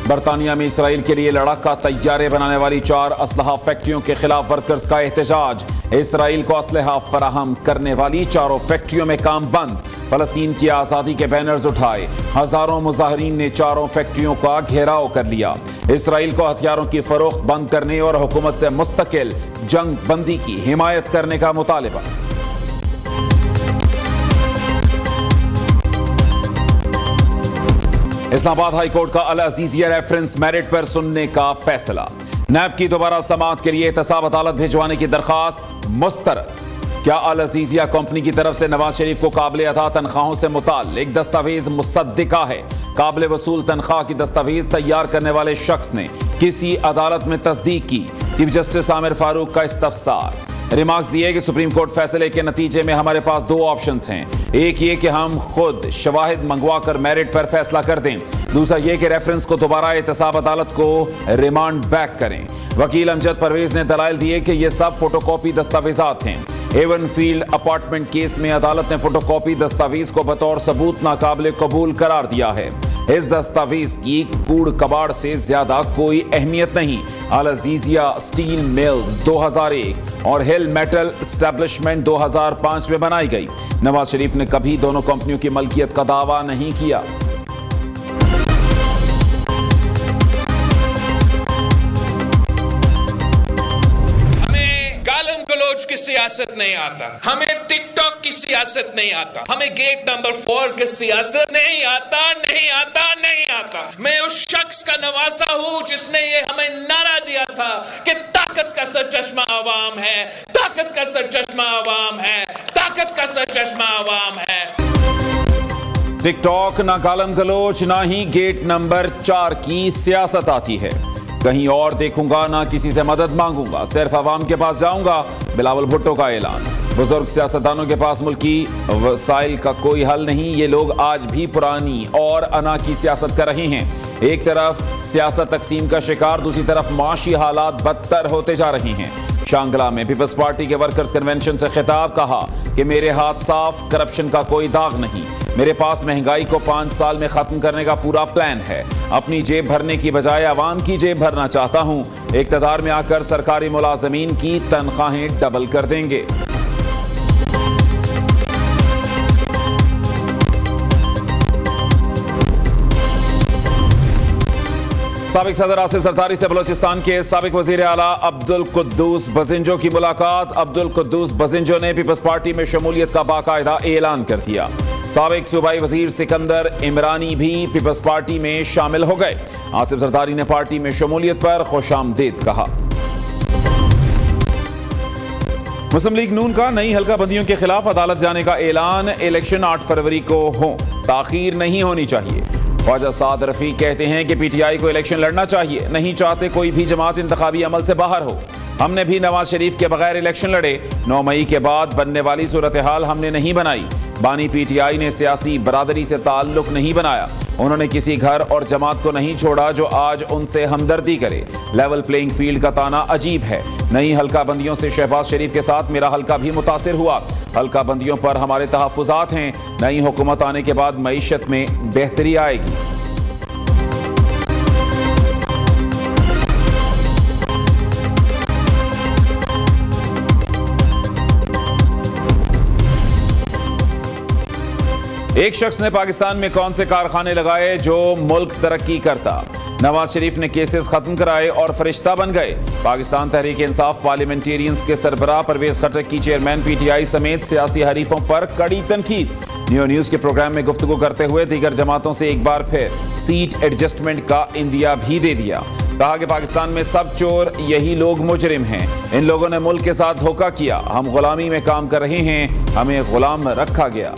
बरतानिया में इसराइल के लिए लड़ाका तैयारे बनाने वाली 4 असलहा फैक्ट्रियों के खिलाफ वर्कर्स का एहतजाज। इसराइल को असलहा फराहम करने वाली 4 फैक्ट्रियों में काम बंद। फलस्तीन की आज़ादी के बैनर्स उठाए। हजारों मुजाहिरीन ने 4 फैक्ट्रियों का घेराव कर लिया। इसराइल को हथियारों की फरोख्त बंद करने और हुकूमत से मुस्तकिल जंग बंदी की हिमायत करने का मुतालिबा। इस्लामाबाद हाई कोर्ट का अल अजीजिया रेफरेंस मेरिट पर सुनने का फैसला। नैब की दोबारा समाअत के लिए एहतसाब अदालत भिजवाने की दरखास्त मुस्तरद। क्या अल अजीजिया कंपनी की तरफ से नवाज शरीफ को काबिल अता तनख्वाहों से मुताल्लिक दस्तावेज मुसद्दिका है? काबिल वसूल तनख्वाह की दस्तावेज तैयार करने वाले शख्स ने किसी अदालत में तस्दीक की। चीफ जस्टिस आमिर फारूक का इस्तफसार। रिमार्क्स दिए कि सुप्रीम कोर्ट फैसले के नतीजे में हमारे पास 2 ऑप्शंस हैं। एक ये कि हम खुद शवाहिद मंगवा कर मेरिट पर फैसला कर दें, दूसरा ये कि रेफरेंस को दोबारा एहतसाब अदालत को रिमांड बैक करें। वकील अमजद परवेज ने दलाइल दिए कि ये सब फोटोकॉपी दस्तावेजात हैं। एवन फील्ड अपार्टमेंट केस में अदालत ने फोटोकॉपी दस्तावेज को बतौर सबूत नाकाबिल कबूल करार दिया है। इस दस्तावेज की कूड़ कबाड़ से ज्यादा कोई अहमियत नहीं। अल अजीजिया स्टील मिल्स 2001 और हिल मेटल एस्टेब्लिशमेंट 2005 में बनाई गई। नवाज शरीफ ने कभी दोनों कंपनियों की मलकियत का दावा नहीं किया। की सियासत नहीं आता, हमें टिकटॉक की सियासत नहीं आता, हमें गेट नंबर 4 की सियासत नहीं आता, नहीं आता, नहीं आता। मैं उस शख्स का नवासा हूं जिसने ये हमें नारा दिया था कि ताकत का सरचश्मा आवाम है, ताकत का सरचश्मा आवाम है, ताकत का सरचश्मा आवाम है। टिकटॉक ना गालम गलोच ना ही गेट नंबर 4 की सियासत आती है। कहीं और देखूंगा ना किसी से मदद मांगूंगा, सिर्फ अवाम के पास जाऊंगा। बिलावल भुट्टो का ऐलान। बुजुर्ग सियासतदानों के पास मुल्की वसाइल का कोई हल नहीं। ये लोग आज भी पुरानी और अना की सियासत कर रहे हैं। एक तरफ सियासत तकसीम का शिकार, दूसरी तरफ माशी हालात बदतर होते जा रहे हैं। शांगला में पीपल्स पार्टी के वर्कर्स कन्वेंशन से खिताब, कहा कि मेरे हाथ साफ, करप्शन का कोई दाग नहीं। मेरे पास महंगाई को 5 साल में खत्म करने का पूरा प्लान है। अपनी जेब भरने की बजाय आवाम की जेब भरना चाहता हूं। इक़्तिदार में आकर सरकारी मुलाजमीन की तनख्वाहें डबल कर देंगे। साबिक सदर आसिफ जरदारी से बलोचिस्तान के साबिक वजीर आला अब्दुल कुद्दूस बजिंजो की मुलाकात। अब्दुल कुद्दूस बजिंजो ने पीपल्स पार्टी में शमूलियत का बाकायदा ऐलान कर दिया। साबिक सूबाई वजीर सिकंदर इमरानी भी पीपल्स पार्टी में शामिल हो गए। आसिफ जरदारी ने पार्टी में शमूलियत पर खुशामदीद कहा। मुस्लिम लीग नून का नई हल्का बंदियों के खिलाफ अदालत जाने का ऐलान। इलेक्शन 8 फरवरी को हो, ताखीर नहीं होनी चाहिए। ख्वाजा साद रफीक कहते हैं कि पीटीआई को इलेक्शन लड़ना चाहिए, नहीं चाहते कोई भी जमात इंतखाबी अमल से बाहर हो। हमने भी नवाज शरीफ के बगैर इलेक्शन लड़े। 9 मई के बाद बनने वाली सूरत हाल हमने नहीं बनाई। बानी पीटीआई ने सियासी बरादरी से ताल्लुक नहीं बनाया। उन्होंने किसी घर और जमात को नहीं छोड़ा जो आज उनसे हमदर्दी करे। लेवल प्लेइंग फील्ड का ताना अजीब है। नई हल्का बंदियों से शहबाज शरीफ के साथ मेरा हल्का भी मुतासिर हुआ। हल्का बंदियों पर हमारे तहफ़्फ़ुज़ात हैं। नई हुकूमत आने के बाद मईशत में बेहतरी आएगी। एक शख्स ने पाकिस्तान में कौन से कारखाने लगाए जो मुल्क तरक्की करता? नवाज शरीफ ने केसेस खत्म कराए और फरिश्ता बन गए। पाकिस्तान तहरीक इंसाफ पार्लियामेंटेरियंस के सरबराह परवेज खटक की चेयरमैन पीटीआई समेत सियासी हरीफों पर कड़ी तनकीद। न्यूज़ के प्रोग्राम में गुफ्तगू करते हुए दीगर जमातों से एक बार फिर सीट एडजस्टमेंट का इंदिया भी दे दिया। कहा कि पाकिस्तान में सब चोर यही लोग मुजरिम हैं। इन लोगों ने मुल्क के साथ धोखा किया। हम गुलामी में काम कर रहे हैं, हमें गुलाम रखा गया।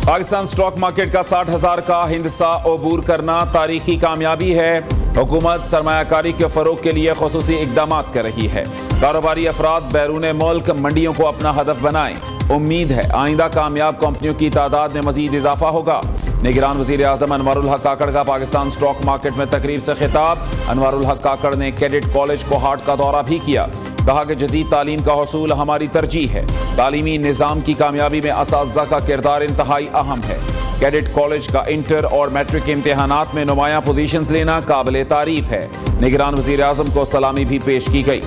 पाकिस्तान स्टॉक मार्केट का 60,000 का हिंसा अबूर करना तारीखी कामयाबी है। हुकूमत सरमायाकारी के फरोग के लिए खुसूसी इकदामात कर रही है। कारोबारी अफराद बैरून मुल्क मंडियों को अपना हदफ बनाएं। उम्मीद है आइंदा कामयाब कंपनियों की तादाद में मजीद इजाफा होगा। निगरान वजीर आजम अनवारुल हक काकड़ का पाकिस्तान स्टॉक मार्केट में तकरीर से खिताब। अनवारुल हक काकड़ ने कैडेट कॉलेज को हार्ट का दौरा भी किया। कहा कि जदीद तालीम का हसूल हमारी तरजीह है। तालीमी निज़ाम की कामयाबी में असातिज़ा का किरदार इंतहाई अहम है। कैडेट कॉलेज का इंटर और मैट्रिक के इम्तिहानात में नुमाया पोजीशंस लेना काबिल तारीफ है। निगरान वजीर आजम को सलामी भी पेश की गई।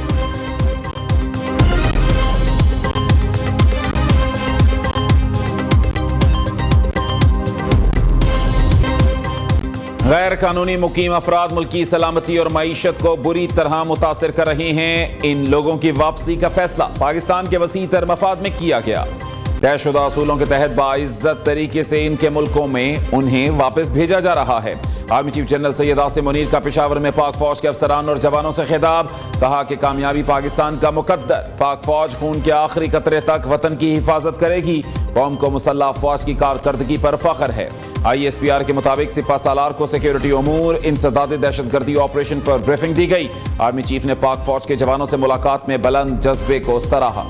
गैर कानूनी मुकीम अफराद मुल्की सलामती और मईशत को बुरी तरह मुतासिर कर रहे हैं। इन लोगों की वापसी का फैसला पाकिस्तान के वसी तर मफाद में किया गया। तयशुदा असूलों के तहत बाइज्जत तरीके से इनके मुल्कों में उन्हें वापस भेजा जा रहा है। Army chief general Syed Asim Munir का पेशावर में पाक फौज के अफसरान और जवानों से खिताब। कहा कि कामयाबी पाकिस्तान का मुकद्दर। पाक फौज खून के आखिरी कतरे तक वतन की हिफाजत करेगी। कौम को मुसल्लह अफवाज की कारकर्दगी पर फख्र है। ISPR के मुताबिक सिपा सालार को सिक्योरिटी उमूर इंसदाद दहशतगर्दी ऑपरेशन पर ब्रीफिंग दी गई। आर्मी चीफ ने पाक फौज के जवानों से मुलाकात में बुलंद जज्बे को सराहा।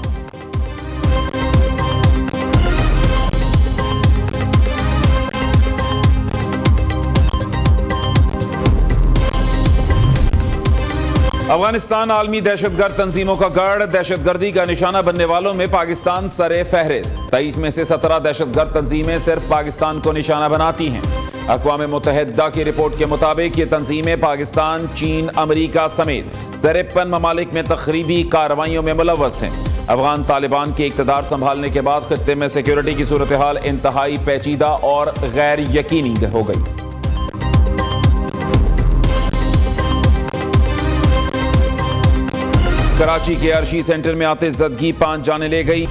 अफगानिस्तान आलमी दहशतगर्द तंजीमों का गढ़। दहशतगर्दी का निशाना बनने वालों में पाकिस्तान सरे फहरिस्त। 23 में से 17 दहशतगर्द तंजीमें सिर्फ पाकिस्तान को निशाना बनाती हैं। अक़वाम मुत्तहिदा की रिपोर्ट के मुताबिक ये तंजीमें पाकिस्तान, चीन, अमरीका समेत 53 ममालिक में तखरीबी कार्रवाइयों में मुलव्वस हैं। अफगान तालिबान के इक़्तिदार संभालने के बाद खित्ते में सिक्योरिटी की सूरत हाल इंतहाई पेचीदा और गैर यकीनी हो गई। कराची के अर्शी सेंटर में आते जदगी 5 जाने ले गई।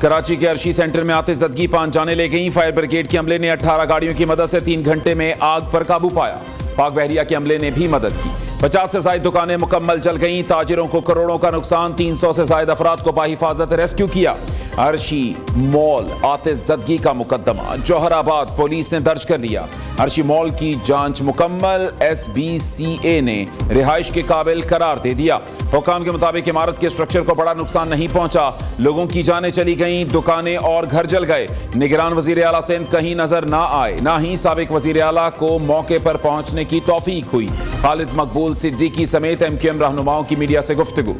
कराची के अर्शी सेंटर में आते जदगी 5 जाने ले गई। फायर ब्रिगेड के अमले ने 18 गाड़ियों की मदद से 3 घंटे में आग पर काबू पाया। पाक बहरिया के अमले ने भी मदद की। 50 से ज्यादा दुकानें मुकम्मल जल गईं। ताजिरों को करोड़ों का नुकसान। 300 से ज्यादा अफराद को बाहिफाजत रेस्क्यू किया। अर्शी मॉल आते जदगी का मुकदमा जौहराबाद पुलिस ने दर्ज कर लिया। अर्शी मॉल की जांच मुकम्मल। SBCA ने रिहाइश के काबिल करार दे दिया। हुकाम के मुताबिक इमारत के स्ट्रक्चर को बड़ा नुकसान नहीं पहुंचा। लोगों की जानें चली गईं, दुकानें और घर जल गए। निगरान वजीर आला सिंध कहीं नजर ना आए, ना ही साबिक वजीर आला को मौके पर पहुंचने की तौफीक हुई। खालिद मकबूल सिद्दीकी समेत MQM रहनुमाओं की मीडिया से गुफ्तगू।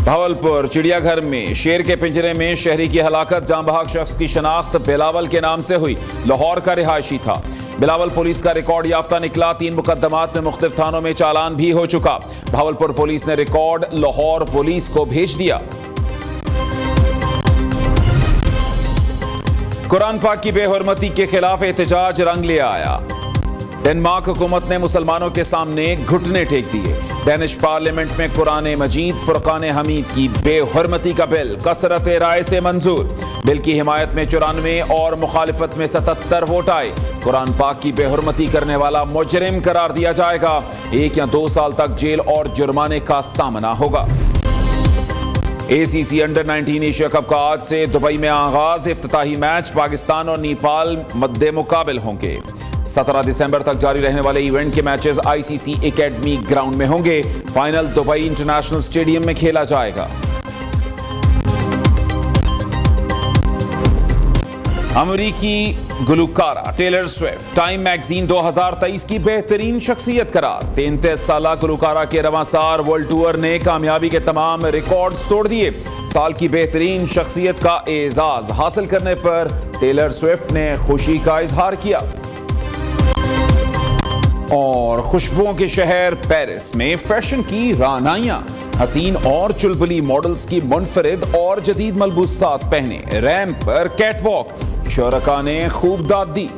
भावलपुर चिड़ियाघर में शेर के पिंजरे में शहरी की हलाकत। जाँ बहक शख्स की शनाख्त बिलावल के नाम से हुई। लाहौर का रिहायशी था। बिलावल पुलिस का रिकॉर्ड याफ्ता निकला। 3 मुकदमात में मुख्तलिफ थानों में चालान भी हो चुका। भावलपुर पुलिस ने रिकॉर्ड लाहौर पुलिस को भेज दिया। कुरान पाक की बेहुरमती के खिलाफ एहतजाज रंग ले आया। डेनमार्क हुकूमत ने मुसलमानों के सामने घुटने टेक दिए। डेनिश पार्लियामेंट में कुरान मजीद फुरकान हमीद की बेहुरमती का बिल कसरत राय से मंजूर। बिल की हिमायत में 94 और मुखालिफत में 77 वोट आए। कुरान पाक की बेहुरमती करने वाला मुजरिम करार दिया जाएगा। 1 या 2 साल तक जेल और जुर्माने का सामना होगा। ACC अंडर 19 एशिया कप का आज से दुबई में आगाज। इफ्तिताही मैच पाकिस्तान और नेपाल मद्दे मुकाबिल होंगे। 17 दिसंबर तक जारी रहने वाले इवेंट के मैचेस ICC एकेडमी ग्राउंड में होंगे। फाइनल दुबई इंटरनेशनल स्टेडियम में खेला जाएगा। अमेरिकी Gulkara Taylor Swift time magazine 2023 की बेहतरीन शख्सियत करार। 33 साला गुलकारा के रवासार वर्ल्ड टूर ने कामयाबी के तमाम रिकॉर्ड्स तोड़ दिए। साल की बेहतरीन शख्सियत का एजाज हासिल करने पर टेलर स्विफ्ट ने खुशी का इजहार किया। और खुशबुओं के शहर पेरिस में फैशन की रानाइयां। हसीन और चुलबुली मॉडल्स की मुनफरिद और जदीद मलबूसात पहने रैंप पर कैटवॉक। शुरका ने खूब दाद दी।